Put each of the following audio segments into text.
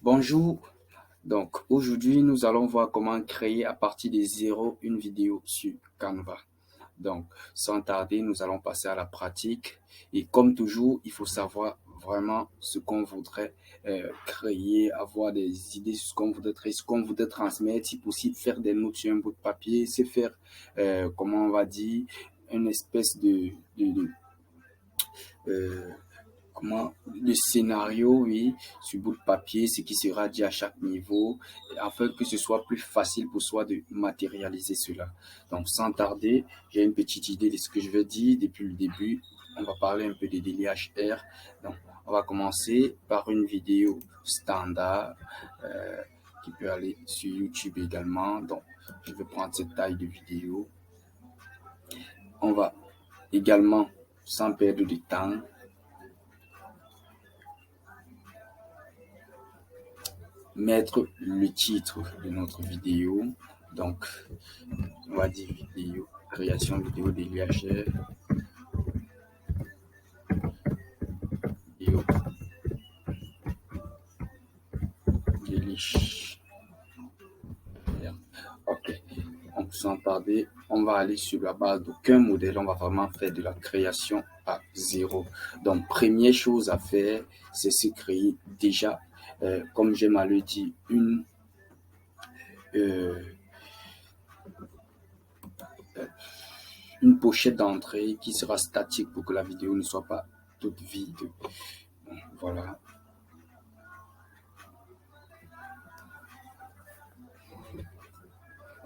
Bonjour, donc aujourd'hui nous allons voir comment créer à partir de zéro une vidéo sur Canva. Donc sans tarder, nous allons passer à la pratique et comme toujours, il faut savoir vraiment ce qu'on voudrait créer, avoir des idées sur ce qu'on voudrait créer, ce qu'on voudrait transmettre, si possible faire des notes sur un bout de papier, c'est faire, comment on va dire, une espèce euh, le scénario, oui, sur bout de papier, ce qui sera dit à chaque niveau, afin que ce soit plus facile pour soi de matérialiser cela. Donc, sans tarder, j'ai une petite idée de ce que je vais dire depuis le début. On va parler un peu de DLHR. Donc, on va commencer par une vidéo standard qui peut aller sur YouTube également. Donc, je vais prendre cette taille de vidéo. On va également, sans perdre de temps, mettre le titre de notre vidéo. Donc, on va dire vidéo, création vidéo de l'IHR, vidéo de l'IHR. Ok, donc sans tarder, on va aller sur la base d'aucun modèle, on va vraiment faire de la création à zéro. Donc, première chose à faire, c'est se créer déjà, comme j'aime à le dire, une pochette d'entrée qui sera statique pour que la vidéo ne soit pas toute vide. Donc, voilà.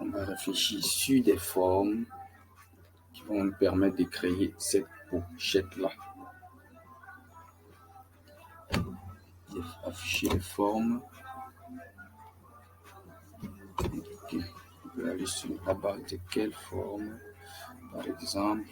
On va réfléchir sur des formes qui vont nous permettre de créer cette pochette-là. Afficher les formes. Okay. On peut aller sur la base de quelle forme, par exemple.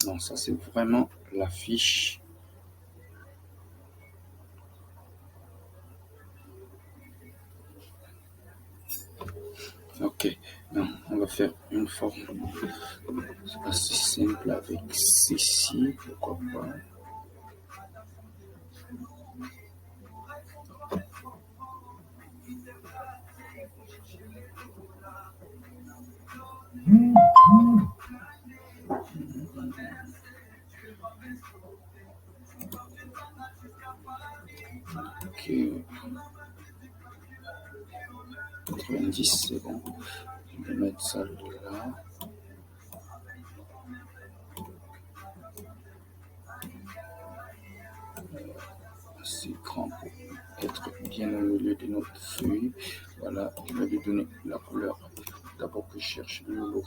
Donc ça c'est vraiment la fiche. Ok, donc on va faire une forme assez simple avec ceci, pourquoi pas. Ok, 90 secondes. Je vais mettre ça là. Assez grand pour être bien au milieu de notre feuille. Voilà, je vais lui donner la couleur. D'abord que je cherche le logo.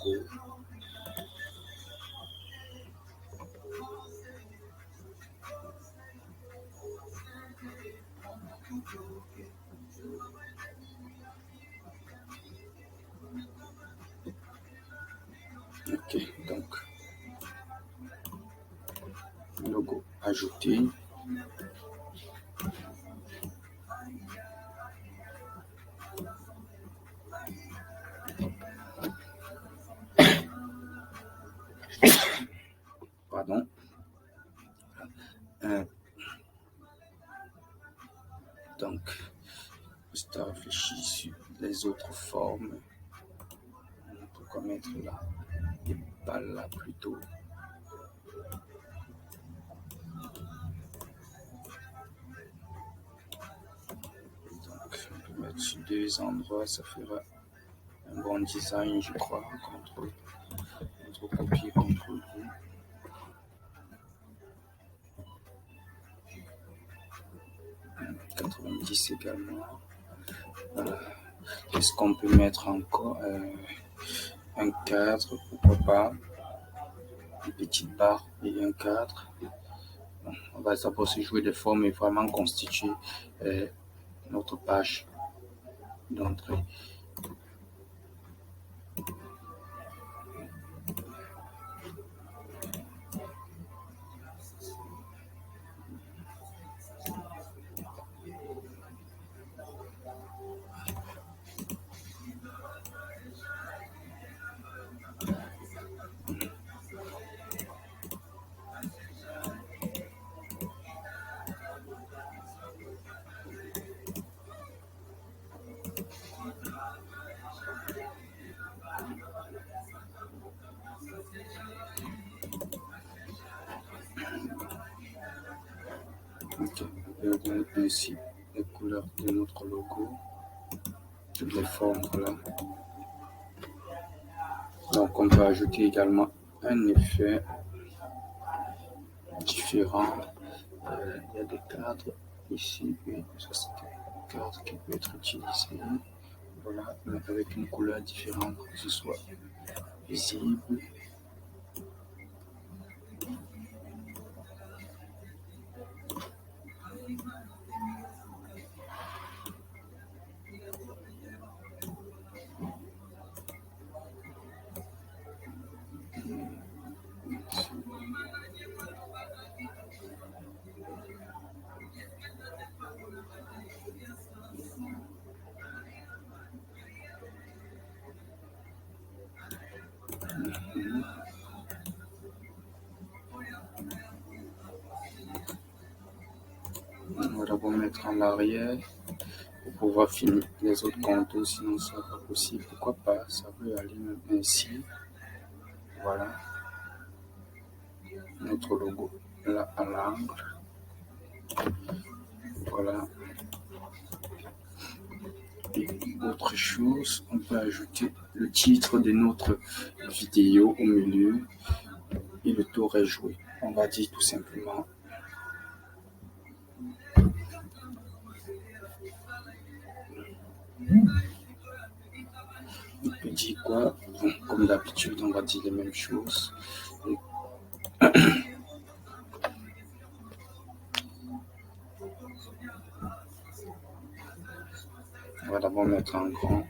Ok, donc logo ajouté. Pardon. Donc, juste à réfléchir sur les autres formes. Pourquoi mettre là et pas là plutôt. Donc, on peut mettre sur deux endroits, ça fera un bon design, je crois. Contre copier, contre V. « 90 également. Voilà. Est-ce qu'on peut mettre encore un cadre, pourquoi pas, une petite barre et un cadre. Bon, on va d'abord se jouer des formes et vraiment constituer notre page d'entrée. Ok. Et on donne ainsi les couleurs de notre logo, toutes les formes, voilà. Donc on peut ajouter également un effet différent. Il y a des cadres ici, et ça c'est un cadre qui peut être utilisé. Voilà, mais avec une couleur différente pour que ce soit visible. On va d'abord mettre en arrière pour pouvoir filmer les autres contours, sinon ça n'est pas possible. Pourquoi pas, ça peut aller même ainsi. Voilà, notre logo là à l'angle. Voilà. Et autre chose, on peut ajouter le titre de notre vidéo au milieu et le tour est joué. On va dire tout simplement on peut dire quoi? Bon, comme d'habitude, on va dire les mêmes choses. Et on va d'abord mettre un grand.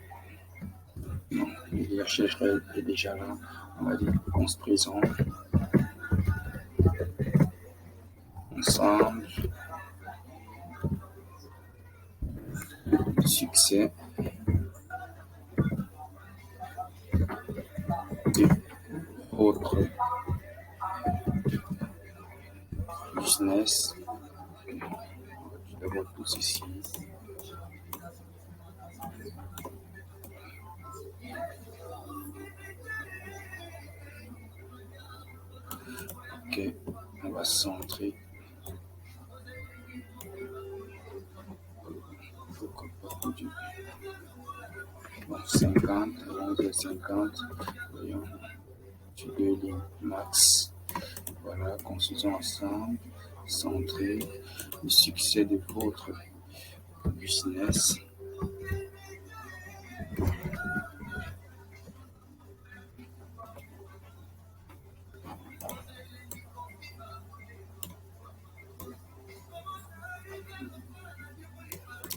Non, la chercherelle est déjà là. On va dire construisons ensemble le succès de votre business. On va d'abord tous ici. Ok, on va centrer. Bon, 50, 50, voyons, tu deux lignes max. Voilà, construisons ensemble, centrer le succès de votre business.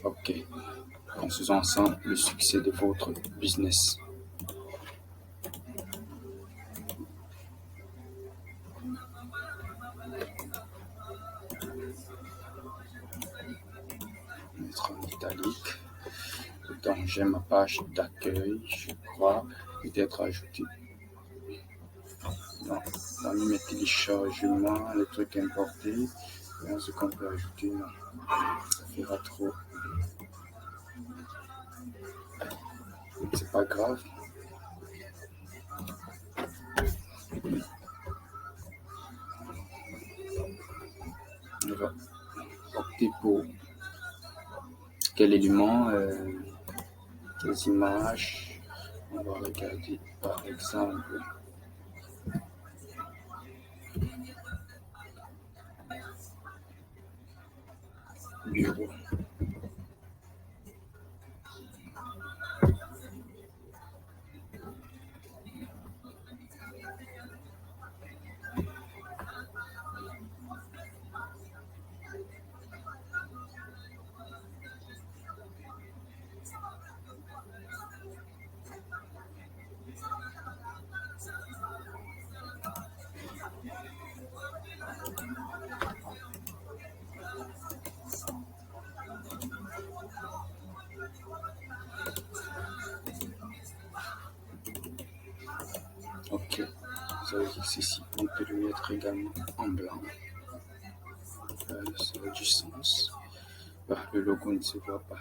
Ok, construisons ensemble le succès de votre business. Mettre en italique. Donc j'ai ma page d'accueil, je crois, peut-être ajouter dans mes téléchargements, les trucs importés, ce qu'on peut ajouter, non, ça fera trop. C'est pas grave. On va opter pour quel élément, quelles images. On va regarder par exemple bureau. Ok, ça veut dire que ceci, on peut le mettre également en blanc. Ça a du sens. Bah, le logo ne se voit pas.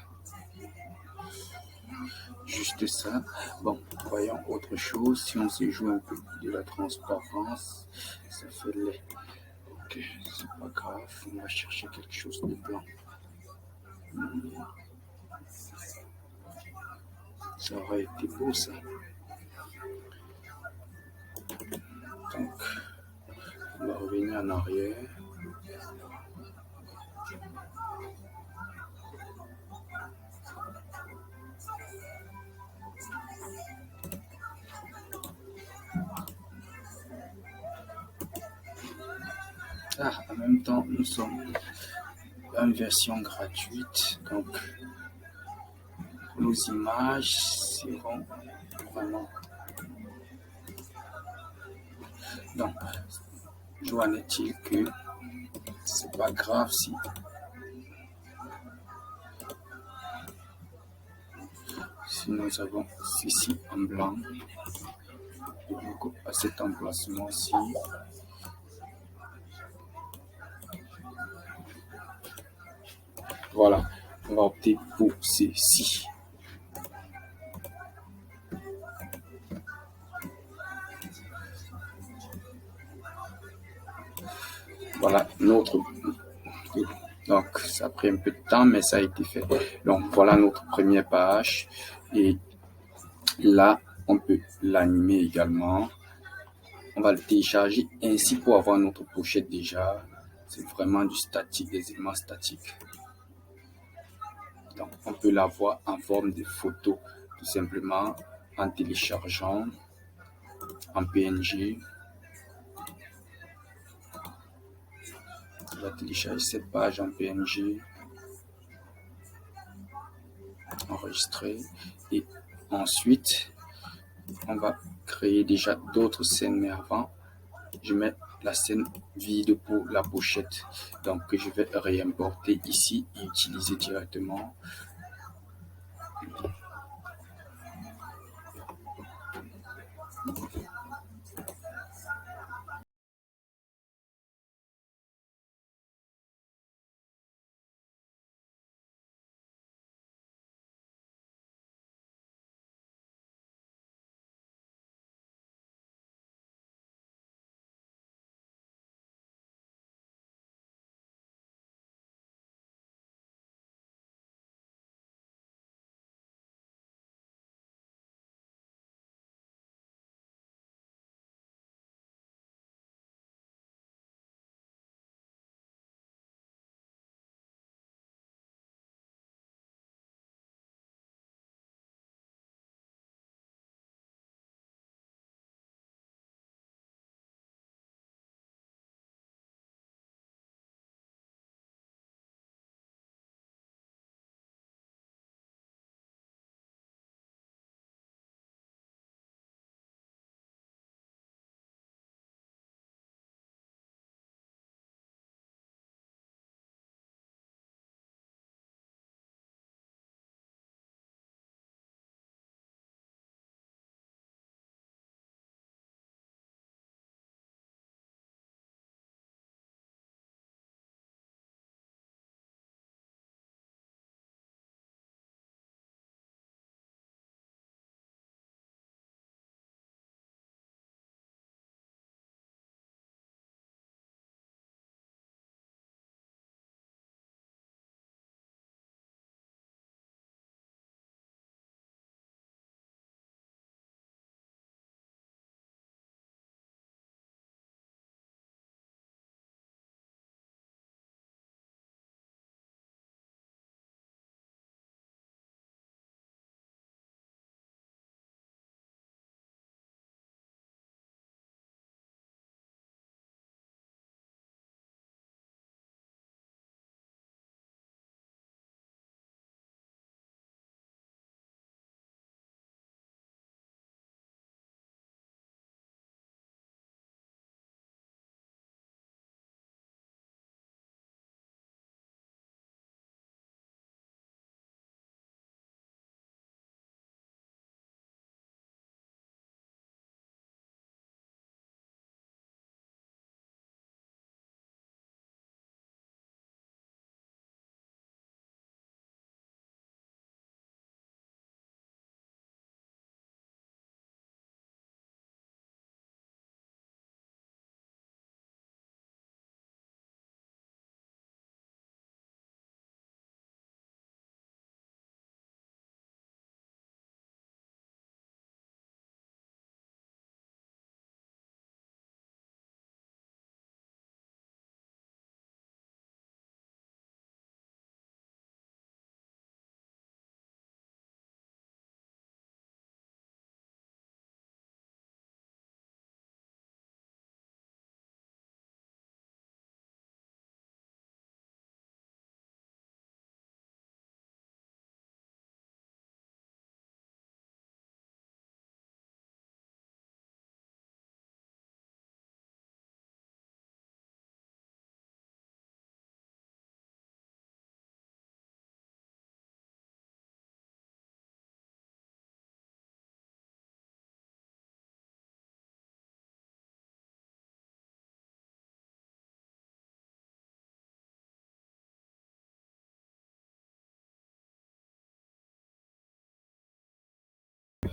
Juste ça. Bon, voyons autre chose. Si on se joue un peu de la transparence, ça fait laid. Ok, Ok, c'est pas grave, on va chercher quelque chose de blanc. Ça aurait été beau ça. Donc, on va revenir en arrière. Ah, en même temps, nous sommes en version gratuite, donc nos images seront vraiment. Donc, joie est-il que c'est pas grave si nous avons ceci en blanc, donc à cet emplacement-ci. Voilà, on va opter pour ceci. Voilà notre. Donc, ça a pris un peu de temps, mais ça a été fait. Donc, voilà notre première page. Et là, on peut l'animer également. On va le télécharger ainsi pour avoir notre pochette déjà. C'est vraiment du statique, des éléments statiques. Donc, on peut l'avoir en forme de photo, tout simplement en téléchargeant en PNG. On va télécharger cette page en PNG, enregistrer, et ensuite, on va créer déjà d'autres scènes, mais avant, je mets la scène vide pour la pochette, donc que je vais réimporter ici et utiliser directement.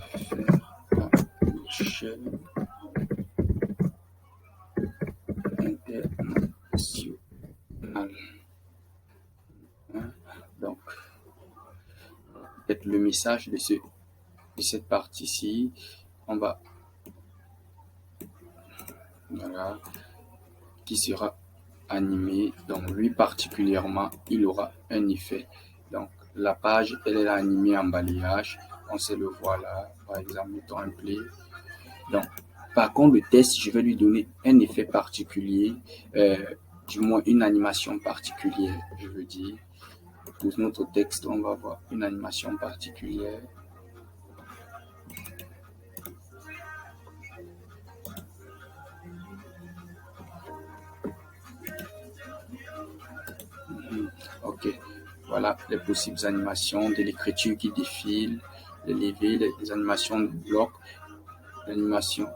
faire à l'échelle internationale. Hein? Donc, peut-être le message de cette partie-ci, on va, voilà, qui sera animé. Donc, lui particulièrement, il aura un effet. Donc, la page, elle est animée en balayage. On sait le voir là, par exemple, mettons un play. Donc, par contre, le test, je vais lui donner un effet particulier, du moins une animation particulière, je veux dire. Pour notre texte, on va avoir une animation particulière. Ok, voilà les possibles animations de l'écriture qui défile, les levées, les animations de bloc, l'animation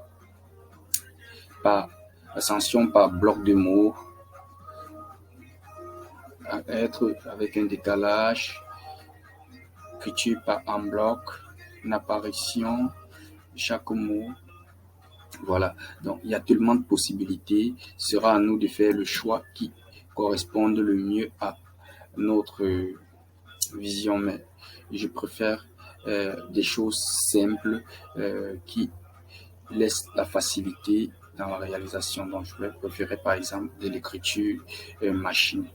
par ascension par bloc de mots, à être avec un décalage, écriture par en bloc, une apparition, chaque mot. Voilà, donc il y a tellement de possibilités. Ce sera à nous de faire le choix qui corresponde le mieux à notre vision, mais je préfère des choses simples qui laissent la facilité dans la réalisation. Donc, je vais préférer par exemple de l'écriture machine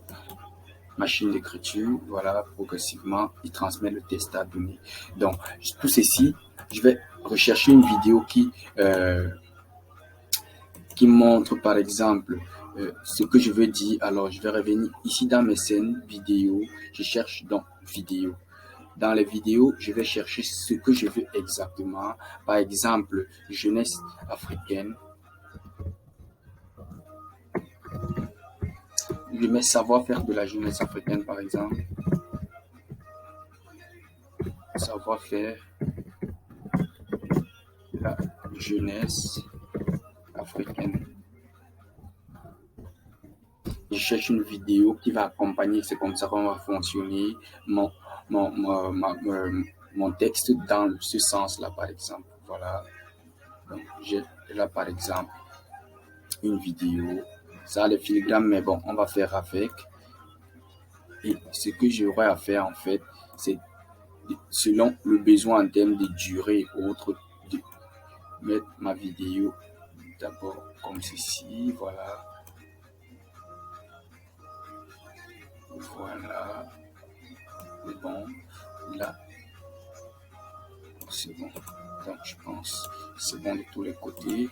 d'écriture. Voilà, progressivement, il transmet le test à donner. Donc, tout ceci, je vais rechercher une vidéo qui montre par exemple ce que je veux dire. Alors, je vais revenir ici dans mes scènes vidéo. Je cherche dans vidéo. Dans les vidéos, je vais chercher ce que je veux exactement. Par exemple, jeunesse africaine. Je mets savoir-faire de la jeunesse africaine, par exemple. Savoir-faire de la jeunesse africaine. Je cherche une vidéo qui va accompagner, c'est comme ça qu'on va fonctionner mon texte dans ce sens-là, par exemple. Voilà. Donc, j'ai là, par exemple, une vidéo. Ça, les filigrammes, mais bon, on va faire avec. Et ce que j'aurai à faire, en fait, c'est selon le besoin en termes de durée et autres, de mettre ma vidéo d'abord comme ceci. Voilà. Voilà. C'est bon. Là, c'est bon. Donc, je pense c'est bon de tous les côtés.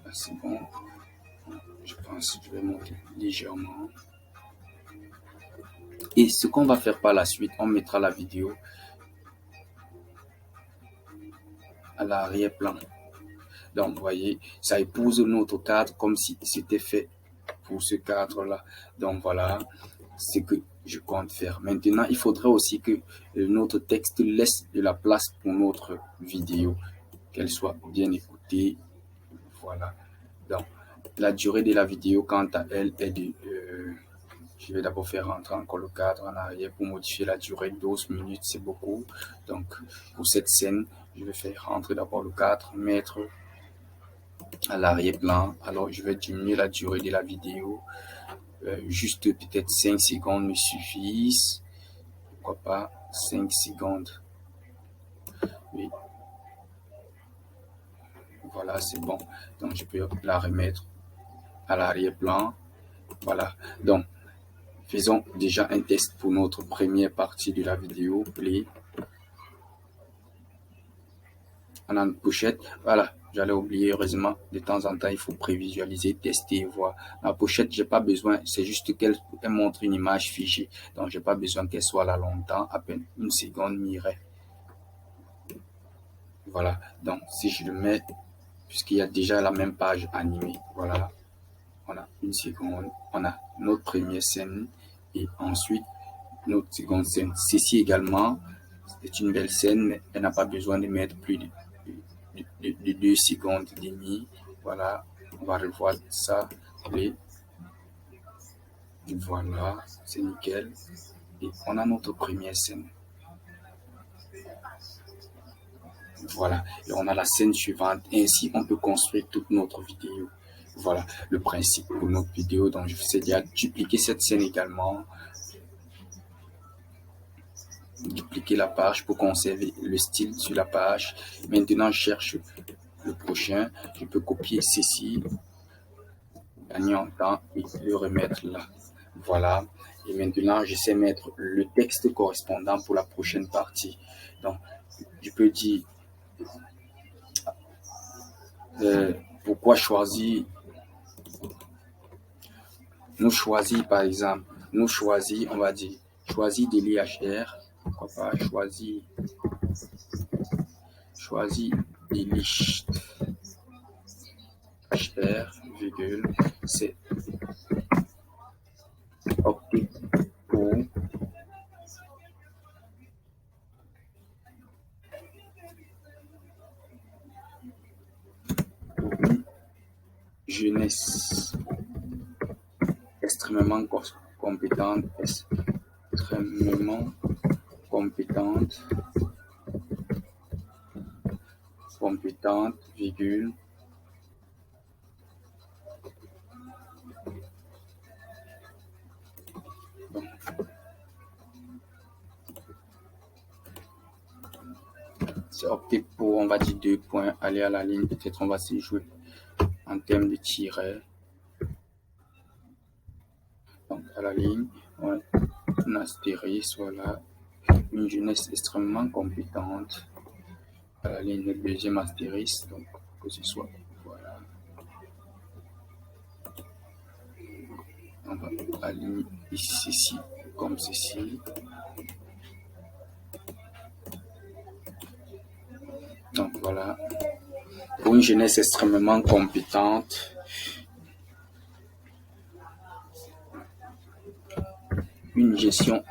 Là, c'est bon. Je pense que je vais monter légèrement. Et ce qu'on va faire par la suite, on mettra la vidéo à l'arrière-plan. Donc, vous voyez, ça épouse notre cadre comme si c'était fait pour ce cadre-là. Donc, voilà ce que je compte faire. Maintenant, il faudrait aussi que notre texte laisse de la place pour notre vidéo, qu'elle soit bien écoutée. Voilà. Donc, la durée de la vidéo, quant à elle, est de... je vais d'abord faire rentrer encore le cadre en arrière pour modifier la durée. 12 minutes, c'est beaucoup. Donc, pour cette scène, je vais faire rentrer d'abord le cadre, mettre à l'arrière-plan. Alors, je vais diminuer la durée de la vidéo. Juste peut-être 5 secondes me suffisent. Pourquoi pas 5 secondes. Oui. Voilà, c'est bon. Donc, je peux la remettre à l'arrière-plan. Voilà. Donc, faisons déjà un test pour notre première partie de la vidéo. Play. On a une pochette. Voilà. J'allais oublier, heureusement, de temps en temps, il faut prévisualiser, tester, voir. La pochette, j'ai pas besoin, c'est juste qu'elle montre une image figée. Donc, j'ai pas besoin qu'elle soit là longtemps, à peine une seconde m'irait. Voilà. Donc, si je le mets, puisqu'il y a déjà la même page animée, voilà. On a une seconde, on a notre première scène et ensuite notre seconde scène. Ceci également, c'est une belle scène, mais elle n'a pas besoin de mettre plus de 2 secondes et demie. Voilà, on va revoir ça. Et voilà, c'est nickel. Et on a notre première scène. Voilà, et on a la scène suivante. Et ainsi, on peut construire toute notre vidéo. Voilà le principe pour notre vidéo. Donc, je vais déjà dupliquer cette scène également. Dupliquer la page pour conserver le style sur la page. Maintenant, je cherche le prochain. Je peux copier ceci, gagner en temps et le remettre là. Voilà. Et maintenant, je sais mettre le texte correspondant pour la prochaine partie. Donc, je peux dire pourquoi choisir. Nous choisir, par exemple, nous choisir, on va dire, choisir de l'IHR. Pourquoi pas choisir des listes HR, virgule, c'est opter pour une jeunesse extrêmement compétente, virgule, donc, c'est opter pour, on va dire 2 points, aller à la ligne, peut-être on va s'y jouer en termes de tiret. Donc à la ligne, un astérisque, voilà, une jeunesse extrêmement compétente. À la ligne, le deuxième astérisque, donc que ce soit, voilà. On va aligner ici, comme ceci. Donc voilà, pour une jeunesse extrêmement compétente, une gestion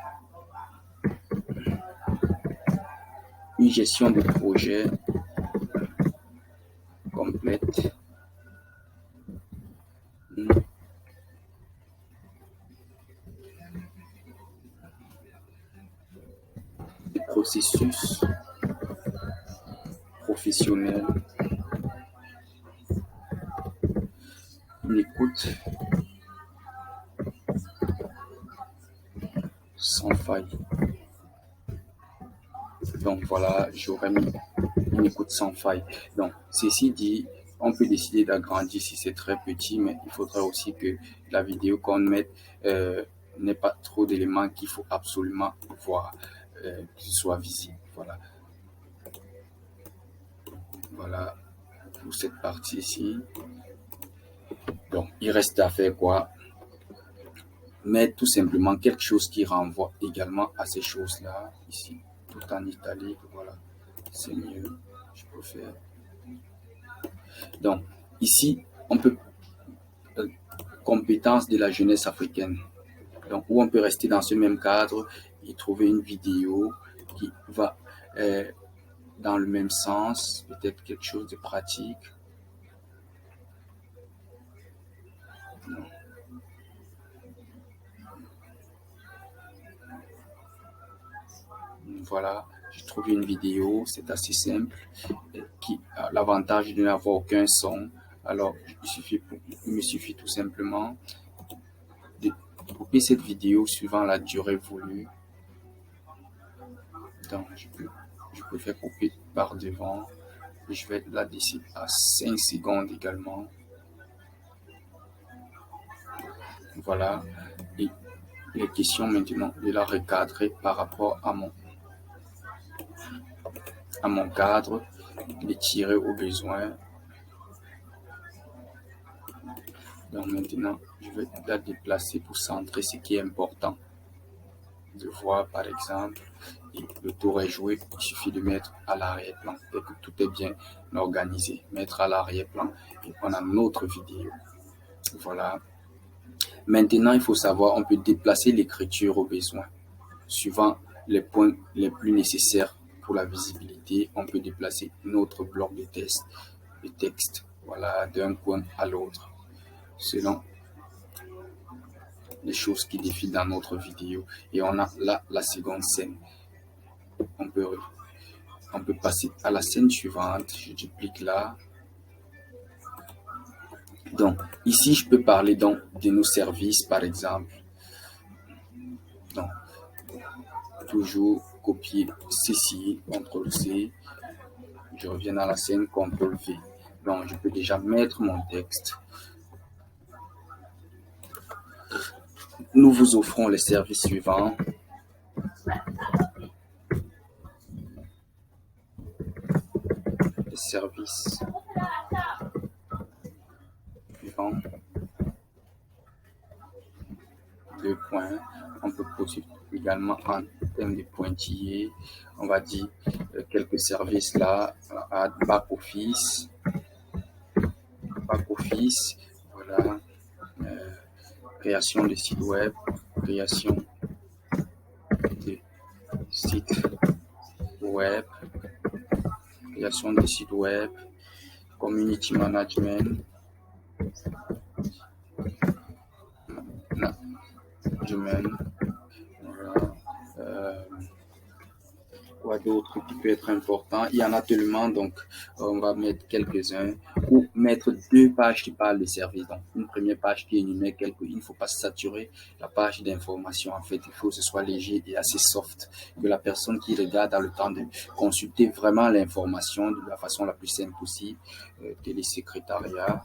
de projet complète, des processus professionnels, une écoute sans faille. Donc voilà, j'aurais mis une écoute sans faille. Donc ceci dit, on peut décider d'agrandir si c'est très petit, mais il faudrait aussi que la vidéo qu'on mette n'ait pas trop d'éléments qu'il faut absolument voir, qu'ils soient visibles. Voilà. Voilà pour cette partie ici. Donc il reste à faire quoi? Mettre tout simplement quelque chose qui renvoie également à ces choses-là ici, tout en italique. Voilà, c'est mieux, je préfère. Donc ici on peut compétences de la jeunesse africaine, donc où on peut rester dans ce même cadre et trouver une vidéo qui va dans le même sens, peut-être quelque chose de pratique. Non. Voilà, j'ai trouvé une vidéo, c'est assez simple, qui a l'avantage de n'avoir aucun son. Alors, il me suffit tout simplement de couper cette vidéo suivant la durée voulue. Donc, je peux faire couper par devant. Et je vais la décider à 5 secondes également. Voilà. Et il est question maintenant de la recadrer par rapport à mon cadre, de tirer au besoin. Donc maintenant, je vais la déplacer pour centrer ce qui est important. De voir par exemple, et le tour est joué, il suffit de mettre à l'arrière-plan. Dès que tout est bien organisé, mettre à l'arrière-plan et on a notre vidéo. Voilà. Maintenant, il faut savoir, on peut déplacer l'écriture au besoin. Suivant les points les plus nécessaires pour la visibilité, on peut déplacer notre bloc de texte, voilà, d'un coin à l'autre, selon les choses qui défilent dans notre vidéo. Et on a là la seconde scène. On peut on peut passer à la scène suivante. Je duplique là. Donc, ici, je peux parler donc de nos services, par exemple. Donc, toujours copier ceci, CTRL-C. Je reviens à la scène, CTRL-V. Donc, je peux déjà mettre mon texte. Nous vous offrons les services suivants. Les services suivants. 2 points. On peut poser également en termes de pointillés. On va dire quelques services là à back office. Voilà. Création de sites web, création de sites web, création de sites web, community management, quoi d'autre qui peut être important. Il y en a tellement, donc on va mettre quelques-uns ou mettre 2 pages qui parlent de service. Donc une première page qui énumère quelques, il ne faut pas saturer la page d'information. En fait, il faut que ce soit léger et assez soft, que la personne qui regarde a le temps de consulter vraiment l'information de la façon la plus simple possible. Télésecrétariat.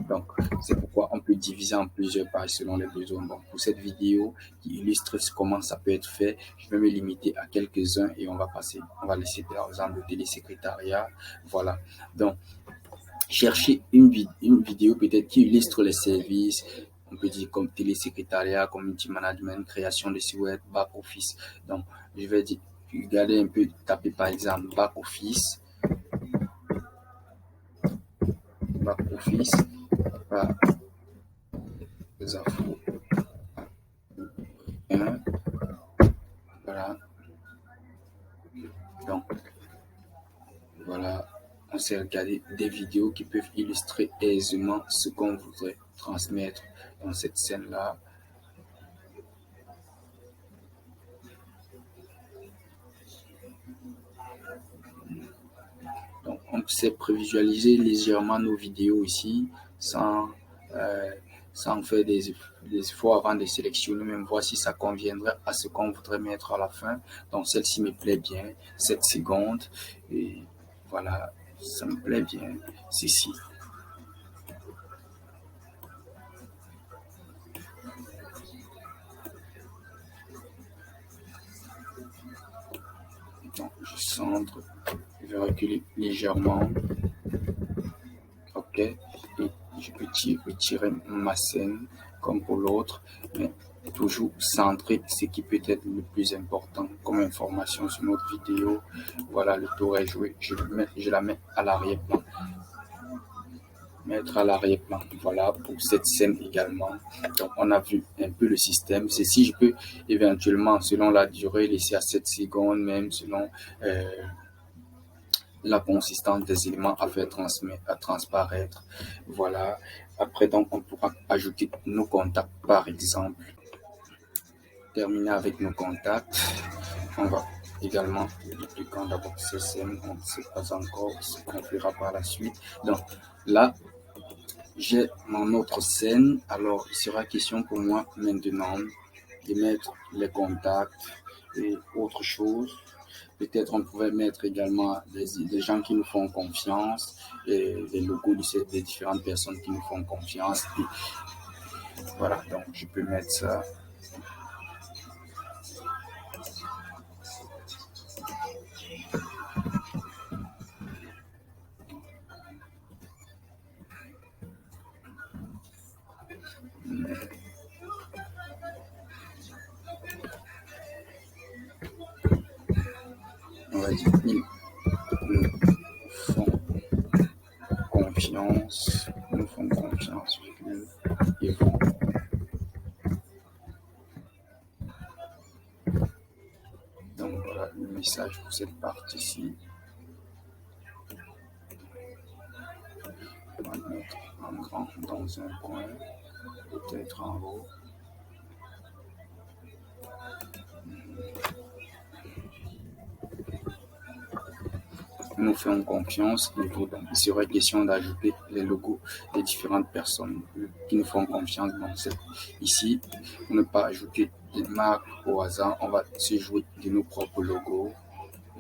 Donc, c'est pourquoi on peut diviser en plusieurs pages selon les besoins. Donc, pour cette vidéo qui illustre comment ça peut être fait, je vais me limiter à quelques-uns et on va laisser par exemple le télésecrétariat. Voilà. Donc, chercher une vidéo peut-être qui illustre les services. On peut dire comme télésecrétariat, community management, création de sites web, back office. Donc, je vais dire, regarder un peu, taper par exemple back office. Les infos. Voilà. Donc, voilà, on s'est regardé des vidéos qui peuvent illustrer aisément ce qu'on voudrait transmettre dans cette scène-là. Donc, on sait prévisualiser légèrement nos vidéos ici sans faire des efforts avant de sélectionner, même voir si ça conviendrait à ce qu'on voudrait mettre à la fin. Donc, celle-ci me plaît bien, 7 secondes. Et voilà, ça me plaît bien, ceci. Donc, je centre, je vais reculer légèrement. Ok, et je peux retirer ma scène comme pour l'autre, mais toujours centrer ce qui peut être le plus important comme information sur notre vidéo. Voilà, le tour est joué. Je la mets à l'arrière-plan. Mettre à l'arrière-plan. Voilà pour cette scène également. Donc, on a vu un peu le système. Ceci, je peux éventuellement, selon la durée, laisser à 7 secondes, même selon la consistance des éléments à faire transparaître. Voilà. Après, donc, on pourra ajouter nos contacts, par exemple. Terminer avec nos contacts. On va également dupliquer d'abord CSM. On ne sait pas encore ce qu'on fera par la suite. Donc, là, j'ai mon autre scène. Alors, il sera question pour moi maintenant de mettre les contacts et autre chose. Peut-être on pouvait mettre également des gens qui nous font confiance, et les logos des différentes personnes qui nous font confiance. Et voilà, donc je peux mettre ça. On va dire, ils nous font confiance, et vont. Donc voilà le message pour cette partie-ci. On va le mettre en grand dans un coin, peut-être en haut. nous faisons confiance et tout. Donc, il serait question d'ajouter les logos des différentes personnes qui nous font confiance. Donc, ici, pour ne pas ajouter des marques au hasard, on va se jouer de nos propres logos.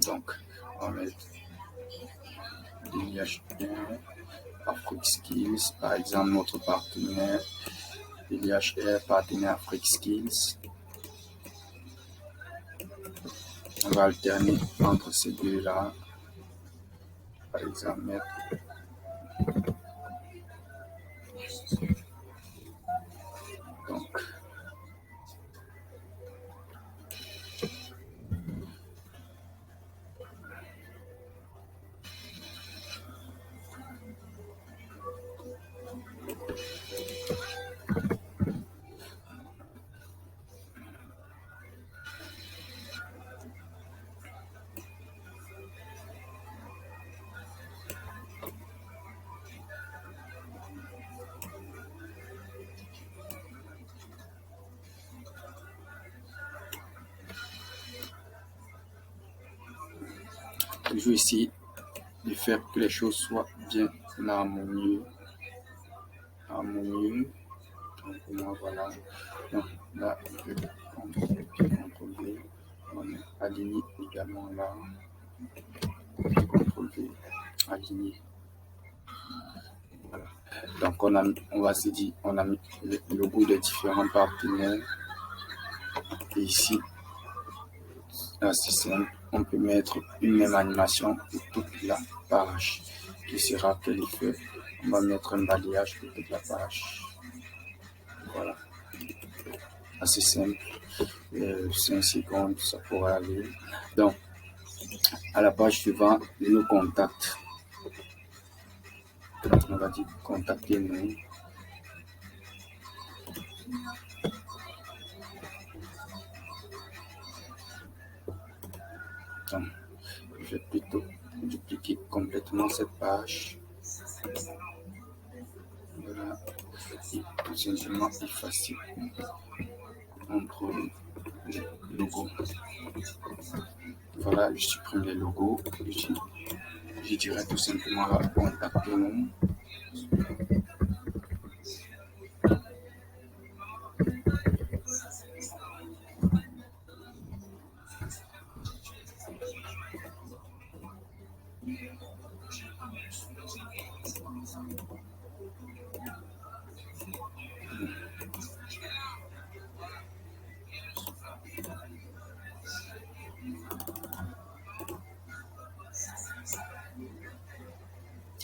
Donc, on va mettre DHR, Afrique Skills, par exemple, notre partenaire, DHR, partenaire Afrique Skills. On va alterner entre ces deux-là. Par exemple, mettre donc toujours ici de faire que les choses soient bien harmonieuses. Donc pour moi, voilà. Donc là, je vais contrôler. On va aligner également là. Contrôler, aligner. Voilà. Donc on va se dire, on a mis le logo des différents partenaires. Et ici, là c'est simple, on peut mettre une même animation pour toute la page qui sera qualifiée. On va mettre un balayage pour toute la page. Voilà. Assez simple. 5 secondes, ça pourrait aller. Donc, à la page suivante, nos contacts. On va dire contactez-nous. Donc, je vais plutôt dupliquer complètement cette page. Voilà. Et tout simplement effacer entre les logos. Voilà, je supprime les logos. Je dirais tout simplement là, contactez-nous.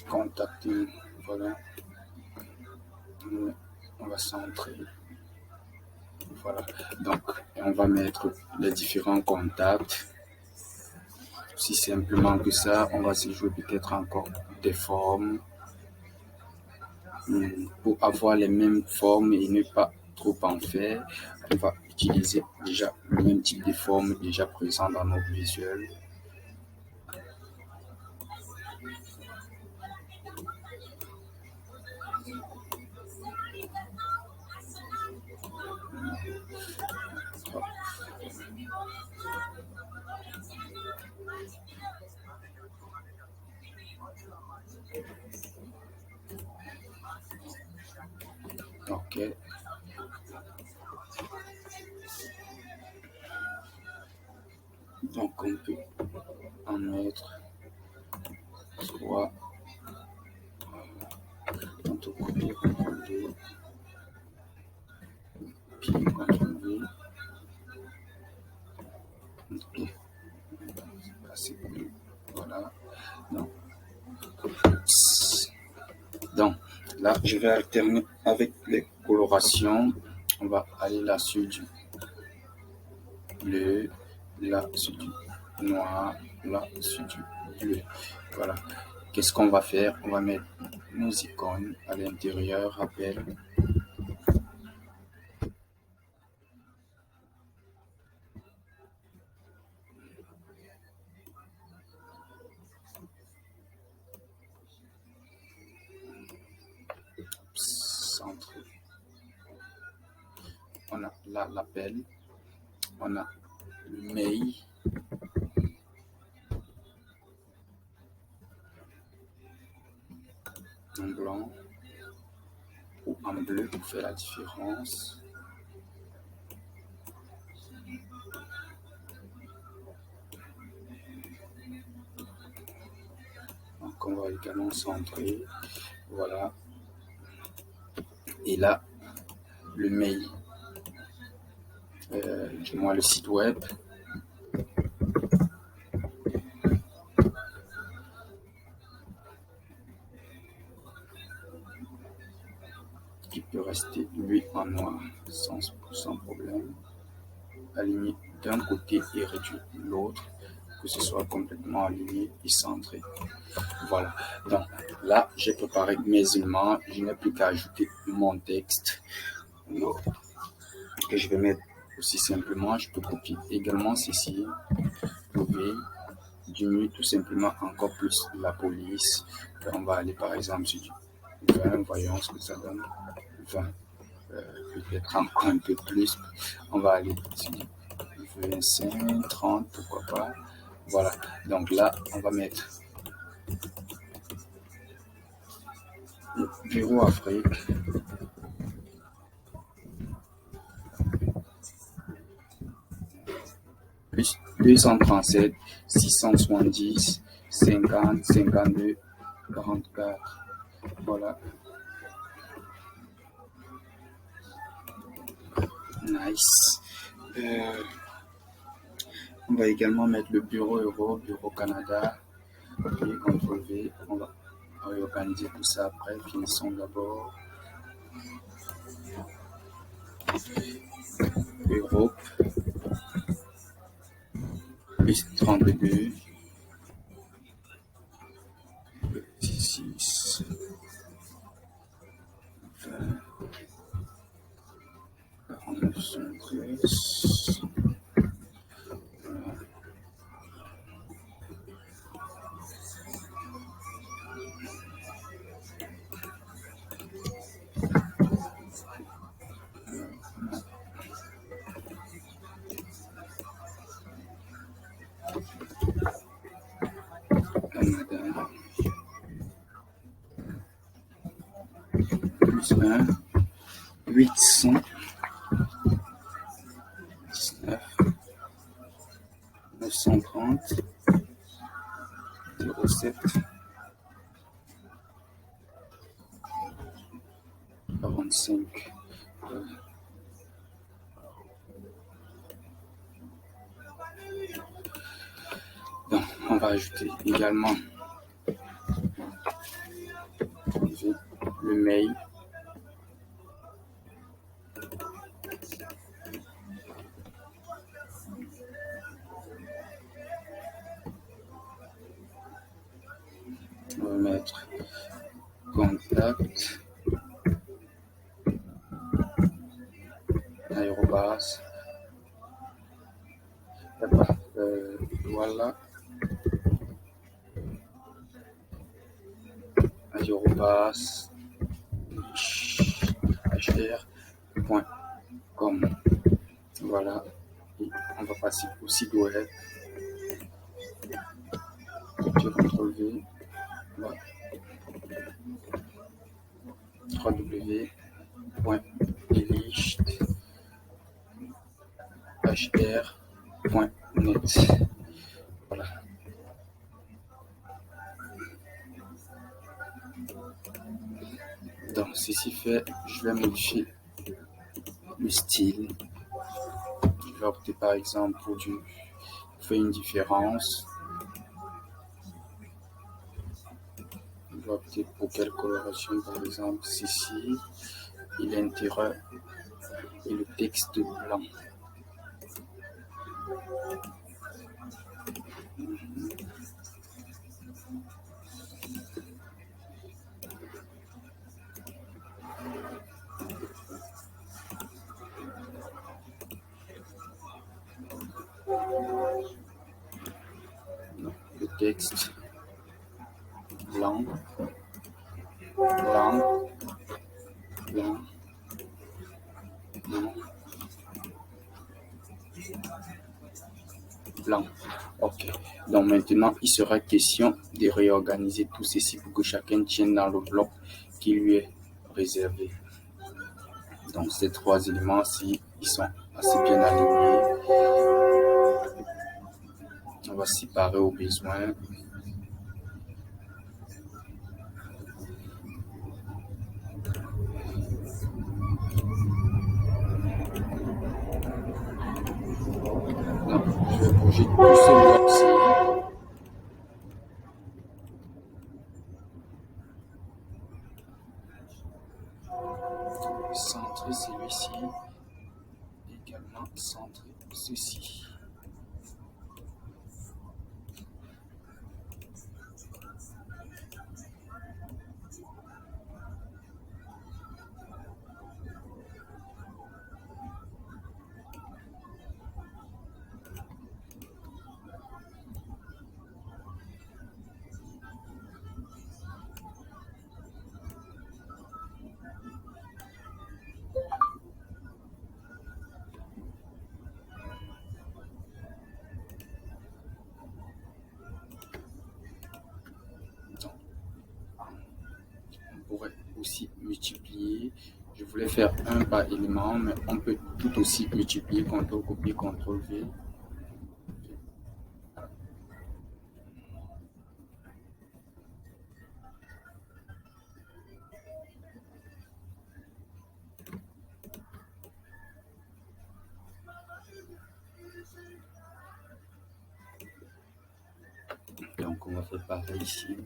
Contactez-nous. Voilà. On va centrer. Voilà. Donc, on va mettre les différents contacts. Si simplement que ça, on va se jouer peut-être encore des formes pour avoir les mêmes formes et ne pas trop en faire. On va utiliser déjà le même type de forme déjà présent dans notre visuel. Ok. Donc on peut en mettre 3. Copier, contrôler, puis contrôler. Ok. C'est plus. Voilà. Donc là, je vais alterner avec les colorations. On va aller là sur du bleu, là sur du noir, là sur du bleu. Voilà. Qu'est-ce qu'on va faire? On va mettre nos icônes à l'intérieur, rappel. Centre. On a là l'appel. On a le mail. en blanc ou en bleu pour faire la différence. Donc on va également centrer, voilà. Et là, le mail, du moins le site web, qui peut rester lui en noir sans problème, aligné d'un côté et réduit l'autre, que ce soit complètement aligné et centré. Voilà, donc là j'ai préparé mes éléments, je n'ai plus qu'à ajouter mon texte que je vais mettre aussi simplement. Je peux copier également ceci, vous pouvez diminuer tout simplement encore plus la police. On va aller par exemple sur du 20, voyons ce que ça donne. 20, peut-être encore un peu plus. On va aller sur du 25, 30, pourquoi pas. Voilà, donc là on va mettre le bureau Afrique, plus 237 670 50 52 44. Voilà, nice. On va également mettre le bureau Euro, bureau Canada, et CTRL V. On va réorganiser tout ça après. Finissons d'abord. Europe, plus 32, 6, 20, 49, 73. Canada, plus 1, 819, 930, 07, 45. Donc, on va ajouter également le mail. On va mettre contact, aérobase, voilà, aérobase, hr.com. Voilà, et on va passer au site web. CTRL V, voilà. www.elichthr.net. Voilà. Donc, ceci fait, je vais modifier le style. Je vais opter par exemple pour du fait une différence. Je vais opter pour quelle coloration, par exemple ceci, et l'intérieur et le texte blanc. Le texte blanc, blanc, blanc, blanc, plan. Ok. Donc maintenant, il sera question de réorganiser tout ceci pour que chacun tienne dans le bloc qui lui est réservé. Donc ces trois éléments-ci, ils sont assez bien alignés. On va séparer au besoin. Donc, je vais bouger tous ces blocs-ci. Centrer celui-ci. Également centrer ceci. On pourrait aussi multiplier. Je voulais faire un par élément, mais on peut tout aussi multiplier, CTRL-copier, CTRL-V. Donc on va faire pareil ici.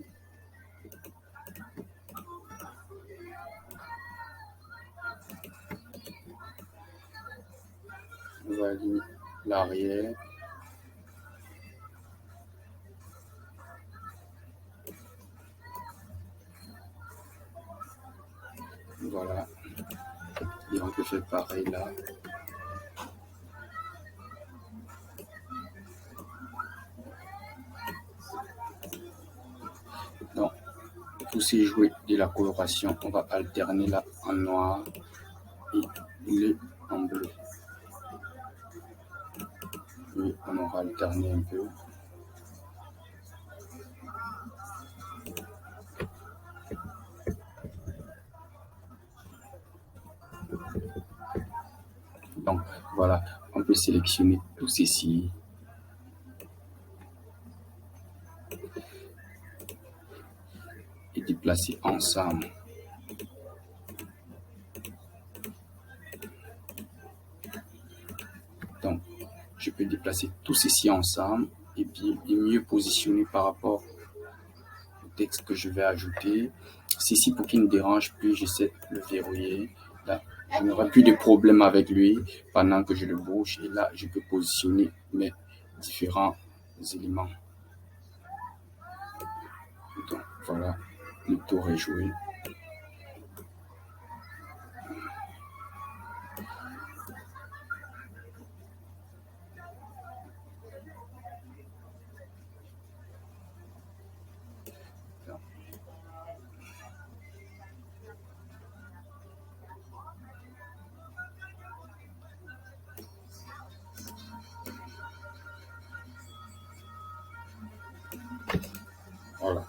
On va aligner l'arrière. Voilà. Et on peut faire pareil là. Donc, pour ces jouets de la coloration, on va alterner là en noir et le en bleu. Et on aura alterné un peu. Donc voilà, on peut sélectionner tout ceci. Et déplacer ensemble. Donc, je peux déplacer tout ceci ensemble et puis mieux positionner par rapport au texte que je vais ajouter. Ceci, pour qu'il ne dérange plus, j'essaie de le verrouiller. Là, je n'aurai plus de problème avec lui pendant que je le bouge. Et là, je peux positionner mes différents éléments. Donc, voilà, le tour est joué. Voilà.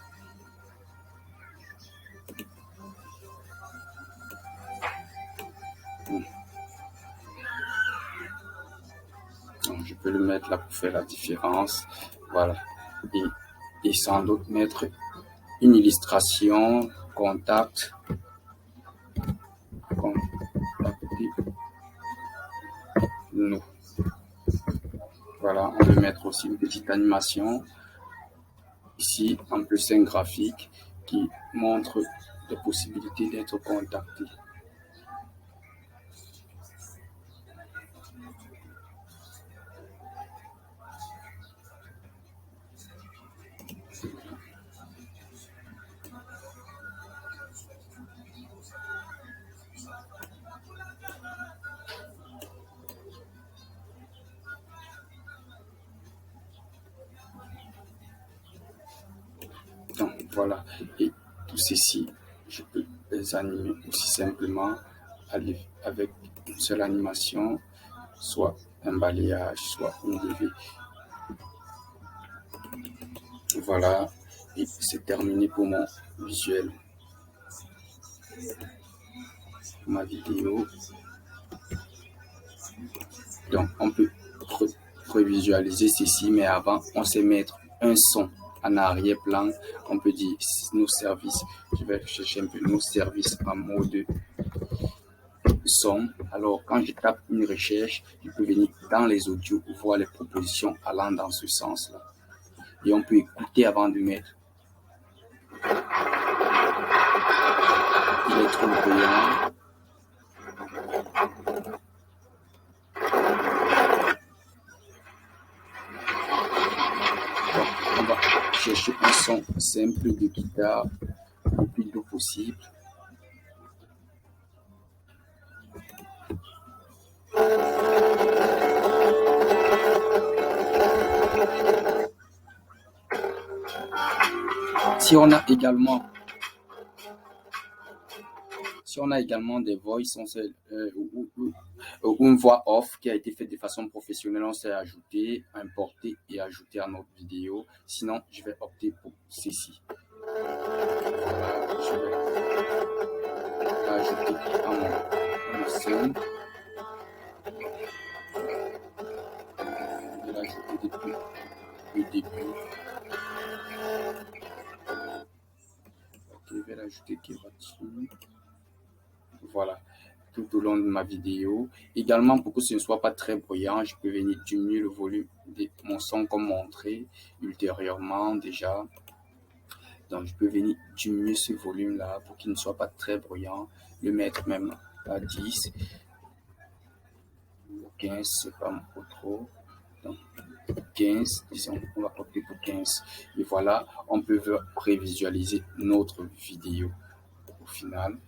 Donc, je peux le mettre là pour faire la différence. Voilà. Et sans doute mettre une illustration, contacter. Nous. Voilà, on peut mettre aussi une petite animation. Ici, en plus, un graphique qui montre les possibilités d'être contacté. Donc voilà, et tout ceci, je peux les animer aussi simplement avec une seule animation, soit un balayage, soit une levée. Voilà, et c'est terminé pour mon visuel, ma vidéo. Donc, on peut prévisualiser ceci, mais avant, on sait mettre un son en arrière-plan. On peut dire nos services. Je vais chercher un peu nos services en mode son. Alors, quand je tape une recherche, je peux venir dans les audios voir les propositions allant dans ce sens-là. Et on peut écouter avant de mettre. Il est trop brillant. Donc, on va chercher un son simple de guitare le plus doux possible. Si on a également des voices, ou une voix off qui a été faite de façon professionnelle, on sait ajouter, importer et ajouter à notre vidéo. Sinon, je vais opter pour ceci. Voilà, je vais ajouter à mon scène. Je vais l'ajouter depuis le début. Ok, je vais l'ajouter qui va dessus. Voilà, tout au long de ma vidéo. Également, pour que ce ne soit pas très bruyant, je peux venir diminuer le volume de mon son comme montré ultérieurement déjà. Donc, je peux venir diminuer ce volume-là pour qu'il ne soit pas très bruyant, le mettre même à 10. 15, c'est pas trop. Donc, 15, disons, on va opter pour 15. Et voilà, on peut prévisualiser notre vidéo au final.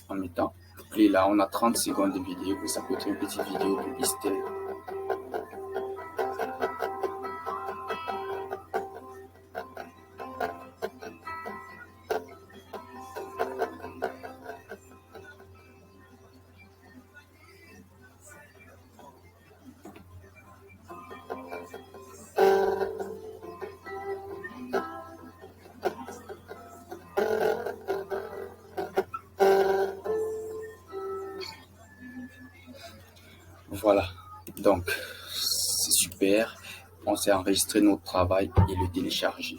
En mettant play là, on a 30 secondes de vidéo, ça peut être une petite vidéo publicitaire. Voilà, donc c'est super, on s'est enregistré notre travail et le télécharger.